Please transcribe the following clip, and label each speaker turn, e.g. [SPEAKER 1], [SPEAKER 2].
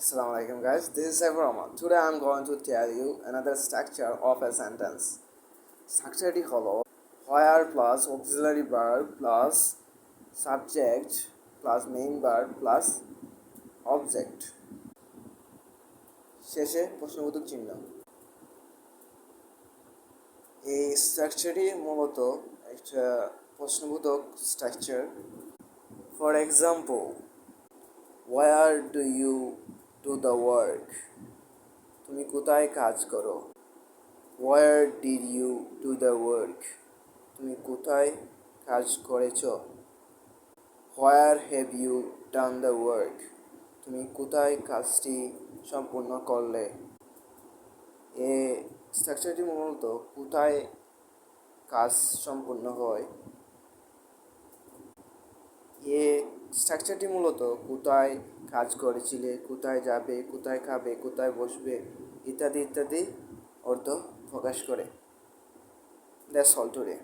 [SPEAKER 1] Assalamu alaikum guys, this is Saifur Rahman. Today I am going to tell you another structure of a sentence. স্ট্রাকচারটি হলো where plus auxiliary verb plus subject plus main verb plus object শেষে প্রশ্নবোধক চিহ্ন। এই স্ট্রাকচারটি মূলত একটা প্রশ্নবোধক structure. For example, where do you do the work? তুমি কোথায় কাজ করো? Where did you do the work? তুমি কোথায় কাজ করেছো? Where have you done the work? তুমি কোথায় কাজটি সম্পূর্ণ করলে? এই স্ট্রাকচারটি মূলত কোথায় কাজ সম্পূর্ণ হয়, স্ট্রাকচারটি মূলত কোথায় কাজ করেছিলে, কোথায় যাবে, কোথায় খাবে, কোথায় বসবে ইত্যাদি ইত্যাদি অর্থ প্রকাশ করে। That's all today.